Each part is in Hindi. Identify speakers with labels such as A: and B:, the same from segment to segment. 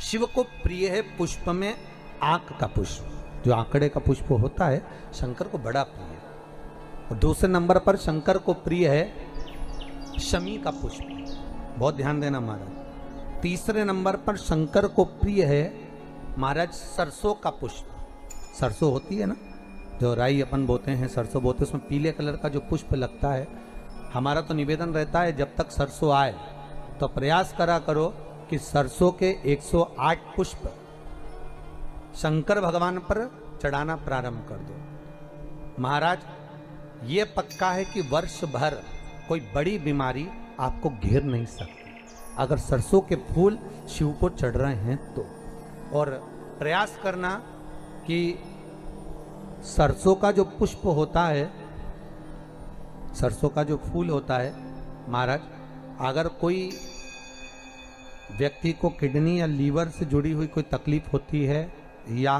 A: शिव को प्रिय है पुष्प में आंक का पुष्प, जो आंकड़े का पुष्प होता है शंकर को बड़ा प्रिय है। और दूसरे नंबर पर शंकर को प्रिय है शमी का पुष्प, बहुत ध्यान देना महाराज। तीसरे नंबर पर शंकर को प्रिय है महाराज सरसों का पुष्प। सरसों होती है ना, जो राई अपन बोते हैं, सरसों बोते हैं, उसमें पीले कलर का जो पुष्प लगता है। हमारा तो निवेदन रहता है जब तक सरसों आए तो प्रयास करा करो कि सरसों के 108 पुष्प शंकर भगवान पर चढ़ाना प्रारंभ कर दो। महाराज ये पक्का है कि वर्ष भर कोई बड़ी बीमारी आपको घेर नहीं सकती अगर सरसों के फूल शिव को चढ़ रहे हैं तो। और प्रयास करना कि सरसों का जो पुष्प होता है, सरसों का जो फूल होता है महाराज, अगर कोई व्यक्ति को किडनी या लीवर से जुड़ी हुई कोई तकलीफ होती है या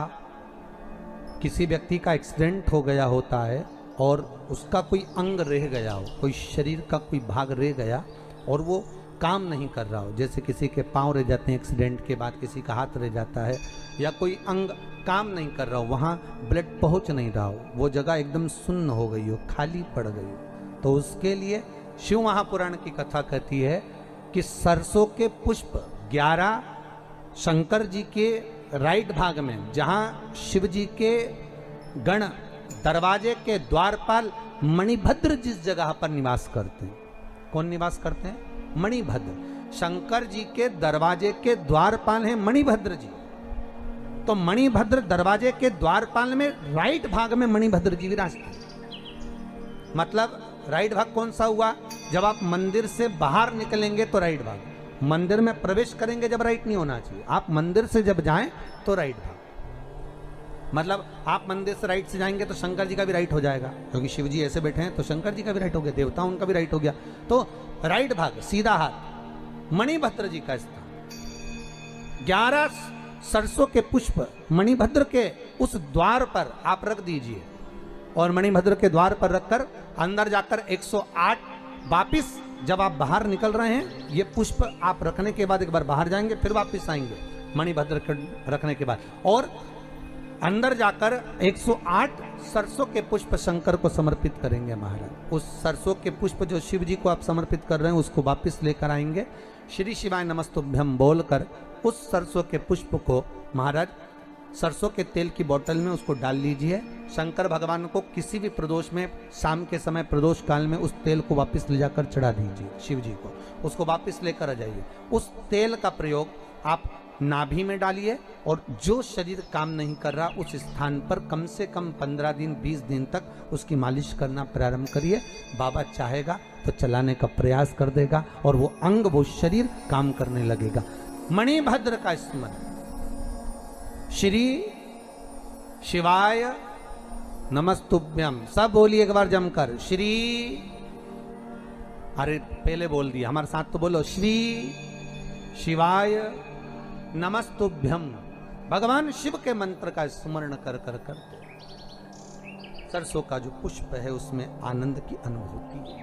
A: किसी व्यक्ति का एक्सीडेंट हो गया होता है और उसका कोई अंग रह गया हो, कोई शरीर का कोई भाग रह गया और वो काम नहीं कर रहा हो, जैसे किसी के पांव रह जाते हैं एक्सीडेंट के बाद, किसी का हाथ रह जाता है, या कोई अंग काम नहीं कर रहा हो, वहाँ ब्लड पहुँच नहीं रहा हो, वो जगह एकदम सुन्न हो गई हो, खाली पड़ गई हो, तो उसके लिए शिव महापुराण की कथा कहती है कि सरसों के पुष्प 11 शंकर जी के राइट भाग में, जहाँ शिव जी के गण दरवाजे के द्वारपाल मणिभद्र जिस जगह पर निवास करते हैं, कौन निवास करते हैं? मणिभद्र। शंकर जी के दरवाजे के द्वारपाल हैं मणिभद्र जी। तो मणिभद्र दरवाजे के द्वारपाल में राइट भाग में मणिभद्र जी विराजते हैं। मतलब राइट भाग कौन सा हुआ? जब आप मंदिर से बाहर निकलेंगे तो राइट भाग, मंदिर में प्रवेश करेंगे जब राइट नहीं होना चाहिए, आप मंदिर से जब जाएं तो राइट भाग। मतलब आप मंदिर से राइट से जाएंगे तो शंकर जी का भी राइट हो जाएगा, क्योंकि शिव जी ऐसे बैठे हैं तो शंकर जी का भी राइट हो गया, देवता उनका भी राइट हो गया, तो राइट भाग सीधा हाथ मणिभद्र जी का स्थान। 11 सरसों के पुष्प मणिभद्र के उस द्वार पर आप रख दीजिए और मणिभद्र के द्वार पर रखकर अंदर जाकर 108 वापिस जब आप बाहर निकल रहे हैं, ये पुष्प आप रखने के बाद एक बार बाहर जाएंगे, फिर वापिस आएंगे मणिभद्र के रखने के बाद, और अंदर जाकर 108 सरसों के पुष्प शंकर को समर्पित करेंगे महाराज। उस सरसों के पुष्प जो शिव जी को आप समर्पित कर रहे हैं उसको वापिस लेकर आएंगे, श्री शिवाय नमस्तुभ्यम बोलकर उस सरसों के पुष्प को महाराज सरसों के तेल की बोतल में उसको डाल लीजिए। शंकर भगवान को किसी भी प्रदोष में, शाम के समय प्रदोष काल में उस तेल को वापस ले जाकर चढ़ा दीजिए शिव जी को, उसको वापस लेकर आ जाइए। उस तेल का प्रयोग आप नाभि में डालिए और जो शरीर काम नहीं कर रहा उस स्थान पर कम से कम 15 दिन 20 दिन तक उसकी मालिश करना प्रारंभ करिए। बाबा चाहेगा तो चलाने का प्रयास कर देगा और वो अंग, वो शरीर काम करने लगेगा। मणिभद्र का स्मरण, श्री शिवाय नमस्तुभ्यम, सब बोलिए एक बार जमकर, श्री, अरे पहले बोल दिया, हमारे साथ तो बोलो, श्री शिवाय नमस्तुभ्यम। भगवान शिव के मंत्र का स्मरण कर कर कर सरसों का जो पुष्प है उसमें आनंद की अनुभूति है।